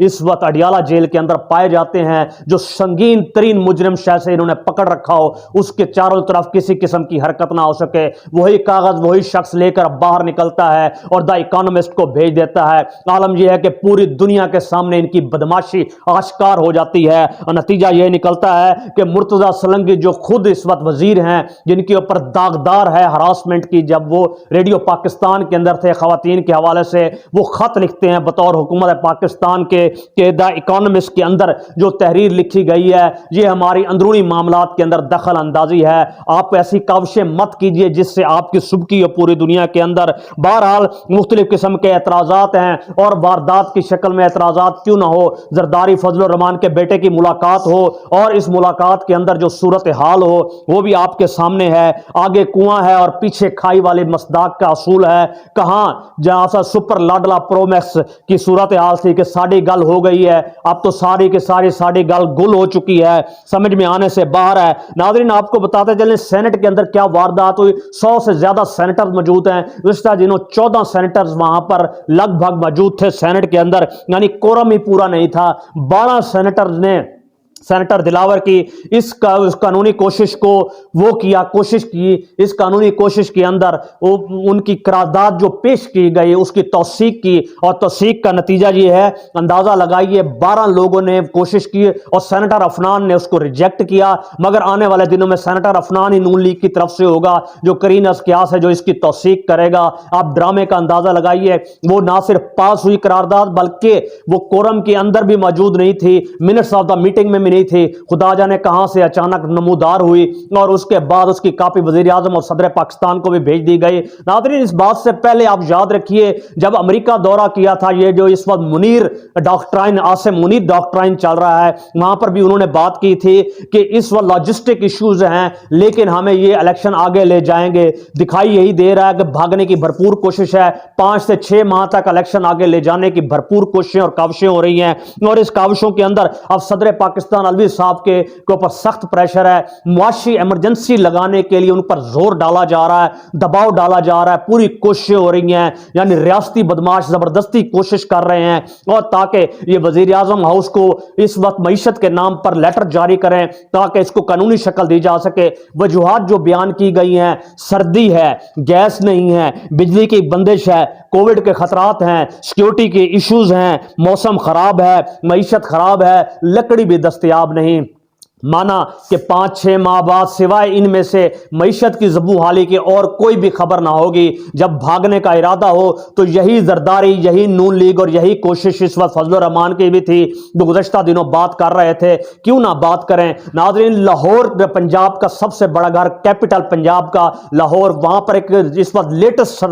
اس وقت اڈیالہ جیل کے اندر پائے جاتے ہیں، جو سنگین ترین مجرم شیسے انہوں نے پکڑ رکھا ہو، اس کے چاروں طرف کسی قسم کی حرکت نہ ہو سکے، وہی کاغذ وہی شخص لے کر باہر نکلتا ہے اور دا اکانومسٹ کو بھیج دیتا ہے۔ عالم یہ ہے کہ پوری دنیا کے سامنے ان کی بدماشی آشکار ہو جاتی ہے، اور نتیجہ یہ نکلتا ہے کہ مرتضی سلنگی جو خود اس وقت وزیر ہیں، جن کے اوپر داغدار ہے ہراسمنٹ کی، جب وہ ریڈیو پاکستان کے اندر تھے خواتین کے حوالے سے، وہ خط لکھتے ہیں بطور حکومت پاکستان کے کہ دا اکانومسٹ کے اندر جو تحریر لکھی گئی ہے یہ ہماری اندرونی معاملات کے اندر دخل اندازی ہے، آپ ایسی کاوشیں مت کیجئے جس سے آپ کی سبکی اور پوری دنیا کے اندر۔ بہرحال مختلف قسم کے اعتراضات ہیں، اور واردات کی شکل میں اعتراضات کیوں نہ ہو، زرداری فضل الرحمان کے بیٹے کی ملاقات ہو، اور اس ملاقات کے اندر جو صورتحال ہو وہ بھی آپ کے سامنے ہے، آگے کنواں ہے اور پیچھے کھائی والے مصداق کا اصول ہے۔ کہاں جہاں سا سپر لاڈلا پرو میکس کی صورتحال تھی کہ ساڑی گل ہو گئی ہے، اب تو ساری کی ساری ساڑی گل گل ہو چکی ہے، سمجھ میں آنے سے باہر ہے۔ ناظرین آپ کو بتاتے چلیں سینٹ کے اندر کیا واردات ہوئی، 100 سے زیادہ سینیٹر موجود ہیں، گزشتہ دنوں 14 سینیٹرز وہاں پر لگ بھگ موجود تھے سینٹ کے اندر، یعنی کورم ہی پورا نہیں تھا۔ 12 سینیٹرز نے سینیٹر دلاور کی اس قانونی کوشش کو وہ کیا، کوشش کی اس قانونی کوشش کے اندر ان کی قرارداد جو پیش کی گئی اس کی توثیق کی، اور توثیق کا نتیجہ یہ ہے، اندازہ لگائیے 12 لوگوں نے کوشش کی اور سینیٹر افنان نے اس کو ریجیکٹ کیا، مگر آنے والے دنوں میں سینیٹر افنان ہی نون لیگ کی طرف سے ہوگا جو کرین اسکیاس ہے جو اس کی توثیق کرے گا۔ آپ ڈرامے کا اندازہ لگائیے، وہ نہ صرف پاس ہوئی قرارداد بلکہ وہ کورم کے اندر بھی موجود نہیں تھی، منٹس آف دا میٹنگ میں نہیں تھی، خدا جانے کہاں سے اچانک نمودار ہوئی، اور اس کے بعد اس کی کاپی وزیر اعظم اور صدر پاکستان کو بھی بھیج دی گئی۔ ناظرین اس بات سے پہلے آپ یاد رکھیے جب امریکہ دورہ کیا تھا، یہ جو اس وقت منیر ڈاکٹرائن عاصم منیر ڈاکٹرائن چل رہا ہے، وہاں پر بھی انہوں نے بات کی تھی کہ اس وقت لاجسٹک ایشوز ہیں لیکن ہمیں یہ الیکشن آگے لے جائیں گے، دکھائی یہی دے رہا ہے کہ بھاگنے کی بھرپور کوشش ہے، 5 سے 6 ماہ تک الیکشن آگے لے جانے کی بھرپور کوششیں اور کاوشیں ہو رہی ہیں، اور اس کاوشوں کے اندر اب صدر پاکستان الوی صاحب کے اوپر سخت پریشر ہے، معاشی ایمرجنسی لگانے کے لیے ان پر زور ڈالا جا رہا ہے، دباؤ ڈالا جا رہا ہے، پوری کوششیں ہو رہی ہیں، یعنی ریاستی بدماش زبردستی کوشش کر رہے ہیں اور تاکہ یہ وزیر اعظم ہاؤس کو اس وقت معیشت کے نام پر لیٹر جاری کریں تاکہ اس کو قانونی شکل دی جا سکے۔ وجوہات جو بیان کی گئی ہیں، سردی ہے، گیس نہیں ہے، بجلی کی بندش ہے، کووڈ کے خطرات ہیں، سیکیورٹی کے ایشوز ہیں، موسم خراب ہے، معیشت خراب ہے، لکڑی بھی دستیاب نہیں۔ مانا کہ 5-6 ماہ بعد سوائے ان میں سے معیشت کی زبوں حالی کے اور کوئی بھی خبر نہ ہوگی۔ جب بھاگنے کا ارادہ ہو تو یہی زرداری، یہی نون لیگ اور یہی کوشش اس وقت فضل الرحمان کی بھی تھی جو گزشتہ دنوں بات کر رہے تھے، کیوں نہ بات کریں۔ ناظرین لاہور پنجاب کا سب سے بڑا گھر، کیپٹل پنجاب کا لاہور، وہاں پر ایک اس وقت لیٹسٹ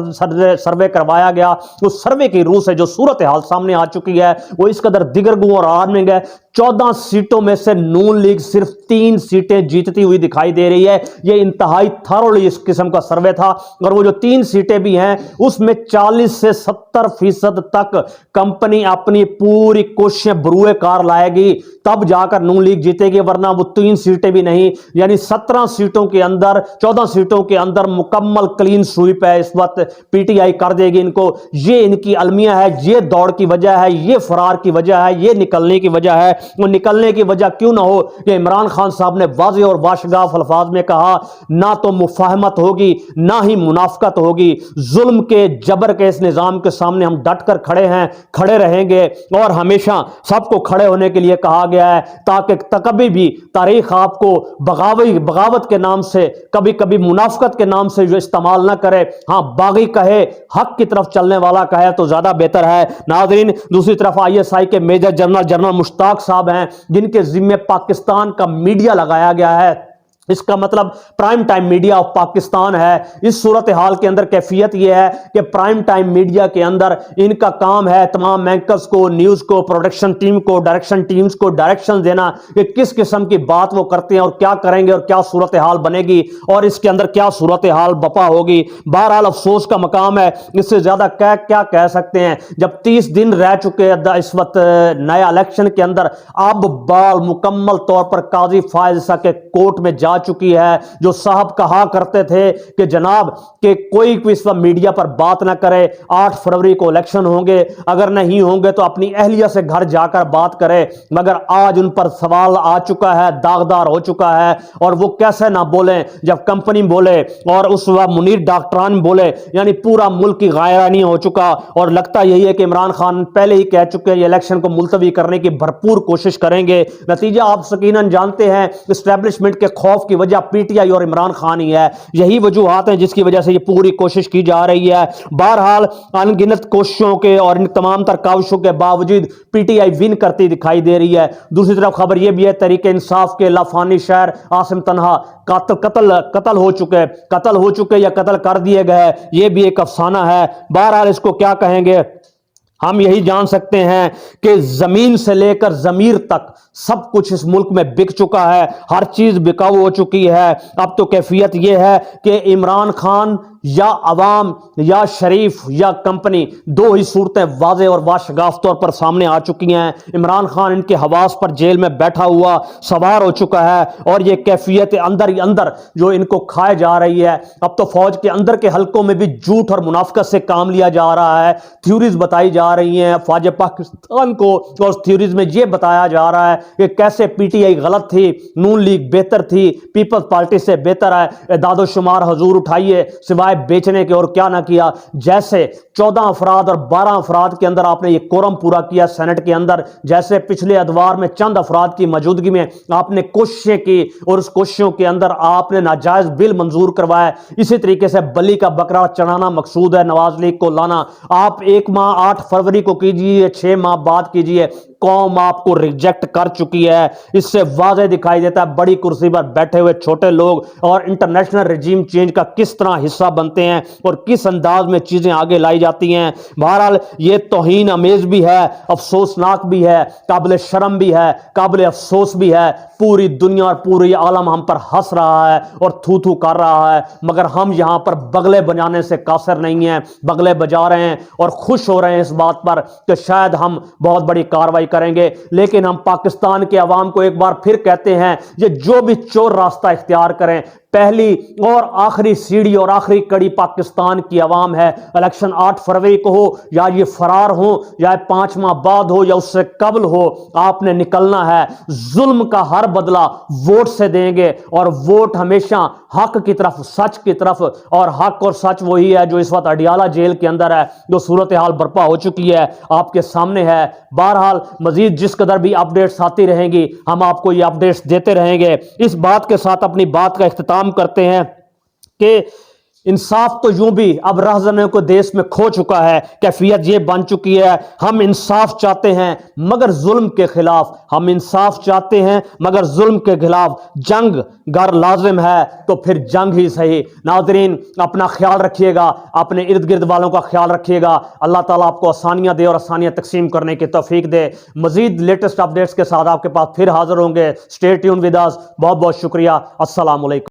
سروے کروایا گیا، اس سروے کی روح سے جو صورتحال سامنے آ چکی ہے وہ اس قدر دیگرگوں اور آرمنگ ہے۔ 14 سیٹوں میں سے نون لیگ صرف 3 سیٹیں جیتتی ہوئی دکھائی دے رہی ہے۔ یہ انتہائی تھرولی اس قسم کا سروے تھا، اور وہ جو 3 سیٹیں بھی ہیں اس میں 40 سے 70% تک کمپنی اپنی پوری کوششیں بروئے کار لائے گی تب جا کر نون لیگ جیتے گی، ورنہ وہ 3 سیٹیں بھی نہیں، یعنی 17 سیٹوں کے اندر 14 سیٹوں کے اندر مکمل کلین سویپ ہے اس وقت، پی ٹی آئی کر دے گی ان کو۔ یہ ان کی المیہ ہے، یہ دوڑ کی وجہ ہے، یہ فرار کی وجہ ہے، یہ نکلنے کی وجہ ہے۔ وہ نکلنے کی وجہ کیوں نہ ہو کہ عمران خان صاحب نے واضح اور باشگاف الفاظ میں کہا، نہ تو مفاہمت ہوگی نہ ہی منافقت ہوگی، ظلم کے جبر کے اس نظام کے سامنے ہم ڈٹ کر کھڑے ہیں، کھڑے رہیں گے، اور ہمیشہ سب کو کھڑے ہونے کے لیے کہا گیا ہے تاکہ کبھی بھی تاریخ آپ کو بغاوت کے نام سے، کبھی کبھی منافقت کے نام سے جو استعمال نہ کرے، ہاں باغی کہے، حق کی طرف چلنے والا کہے تو زیادہ بہتر ہے۔ ناظرین دوسری طرف ISI کے میجر جنرل مشتاق صاحب ہیں جن کے ذمے پاکستان کا میڈیا لگایا گیا ہے، اس کا مطلب prime time media of Pakistan ہے۔ اس صورتحال کے اندر کیفیت یہ ہے کہ پرائم ٹائم میڈیا کے اندر ان کا کام ہے تمام اینکرز کو، نیوز کو، پروڈکشن ٹیم کو، ڈائریکشن ٹیمز کو ڈائریکشن دینا کہ کس قسم کی بات وہ کرتے ہیں اور کیا کریں گے اور کیا صورتحال بنے گی اور اس کے اندر کیا صورتحال بپا ہوگی۔ بہرحال افسوس کا مقام ہے، اس سے زیادہ کیا کہہ سکتے ہیں جب 30 دن رہ چکے اس وقت نیا الیکشن کے اندر، اب بال مکمل طور پر قاضی فائز کے کورٹ میں جا چکی ہے. جو صاحب کہا کرتے تھے کہ جناب کہ کوئی اس وقت میڈیا پر بات نہ کرے, 8 فروری کو الیکشن ہوں گے, اگر نہیں ہوں گے تو اپنی اہلیہ سے گھر جا کر بات کرے, مگر آج ان پر سوال آ چکا ہے, داغدار ہو چکا ہے. اور وہ کیسے نہ بولیں جب کمپنی بولے اور اس وقت منیر ڈاکٹران بولے, یعنی پورا ملک کی غائرانی ہو چکا. اور لگتا یہی ہے کہ عمران خان پہلے ہی کہہ چکے ہیں یہ الیکشن کو ملتوی کرنے کی بھرپور کوشش کریں گے. نتیجہ آپ یقیناً جانتے ہیں, اسٹیبلشمنٹ کے خوف کی وجہ پی ٹی آئی اور عمران خان ہی ہے. یہی وجوہات ہیں جس کی وجہ سے یہ پوری کوشش کی جا رہی ہے. بہرحال ان گنت کوششوں کے اور ان تمام تر کاوشوں کے باوجود پی ٹی آئی ون کرتی دکھائی دے رہی ہے. دوسری طرف خبر یہ بھی ہے تحریک انصاف کے لافانی شہر عاصم تنہا قتل ہو چکے یا قتل کر دیے گئے, یہ بھی ایک افسانہ ہے. بہرحال اس کو کیا کہیں گے, ہم یہی جان سکتے ہیں کہ زمین سے لے کر ضمیر تک سب کچھ اس ملک میں بک چکا ہے, ہر چیز بکاؤ ہو چکی ہے. اب تو کیفیت یہ ہے کہ عمران خان یا عوام یا شریف یا کمپنی, دو ہی صورتیں واضح اور واشگاف طور پر سامنے آ چکی ہیں. عمران خان ان کے حواس پر جیل میں بیٹھا ہوا سوار ہو چکا ہے, اور یہ کیفیت اندر ہی اندر جو ان کو کھائے جا رہی ہے. اب تو فوج کے اندر کے حلقوں میں بھی جھوٹ اور منافقت سے کام لیا جا رہا ہے. تھیوریز بتائی جا رہی ہیں فوج پاکستان کو, اور تھیوریز میں یہ بتایا جا رہا ہے کہ کیسے پی ٹی آئی غلط تھی, نون لیگ بہتر تھی, پیپلز پارٹی سے بہتر ہے. اعداد و شمار حضور اٹھائیے, سوائے بیچنے کے اور کیا نہ کیا. جیسے 14 افراد اور 12 افراد کے اندر آپ نے یہ کورم پورا کیا سینٹ کے اندر, جیسے پچھلے ادوار میں چند افراد کی موجودگی میں آپ نے کوششیں کی اور اس کوششوں کے اندر آپ نے ناجائز بل منظور کروائے. اسی طریقے سے بلی کا بکرا چڑھانا مقصود ہے نواز لیگ کو لانا. آپ 1 ماہ 8 فروری کو کیجئے, 6 ماہ بعد کیجئے, قوم آپ کو ریجیکٹ کر چکی ہے. اس سے واضح دکھائی دیتا ہے بڑی کرسی پر بیٹھے ہوئے چھوٹے لوگ اور انٹرنیشنل رجیم چینج کا کس طرح حصہ بنتے ہیں اور کس انداز میں چیزیں آگے لائی جاتی ہیں. بہرحال یہ توہین امیز بھی ہے, افسوسناک بھی ہے, قابل شرم بھی ہے, قابل افسوس بھی ہے. پوری دنیا اور پوری عالم ہم پر ہنس رہا ہے اور تھو تھو کر رہا ہے, مگر ہم یہاں پر بغلے بجانے سے قاصر نہیں ہیں. بغلے بجا رہے ہیں اور خوش ہو رہے ہیں اس بات پر کہ شاید ہم بہت بڑی کاروائی کریں گے. لیکن ہم پاکستان کے عوام کو ایک بار پھر کہتے ہیں یہ جو بھی چور راستہ اختیار کریں, پہلی اور آخری سیڑھی اور آخری کڑی پاکستان کی عوام ہے. الیکشن 8 فروری کو ہو یا یہ فرار ہو یا 5 ماہ بعد ہو یا اس سے قبل ہو, آپ نے نکلنا ہے. ظلم کا ہر بدلہ ووٹ سے دیں گے, اور ووٹ ہمیشہ حق کی طرف, سچ کی طرف, اور حق اور سچ وہی ہے جو اس وقت اڈیالہ جیل کے اندر ہے. جو صورتحال برپا ہو چکی ہے آپ کے سامنے ہے. بہرحال مزید جس قدر بھی اپڈیٹس آتی رہیں گی ہم آپ کو یہ اپڈیٹس دیتے رہیں گے. اس بات کے ساتھ اپنی بات کا اختتام کرتے ہیں کہ انصاف تو یوں بھی اب رہزنوں کو دیش میں کھو چکا ہے. کیفیت یہ بن چکی ہے, ہم انصاف چاہتے ہیں مگر ظلم کے خلاف, ہم انصاف چاہتے ہیں مگر ظلم کے خلاف. جنگ گر لازم ہے تو پھر جنگ ہی صحیح. ناظرین اپنا خیال رکھیے گا, اپنے ارد گرد والوں کا خیال رکھیے گا. اللہ تعالیٰ آپ کو آسانیاں دے اور آسانیاں تقسیم کرنے کی توفیق دے. مزید لیٹسٹ اپڈیٹس کے ساتھ آپ کے پاس پھر حاضر ہوں گے. Stay tuned with us. بہت بہت شکریہ. السلام علیکم.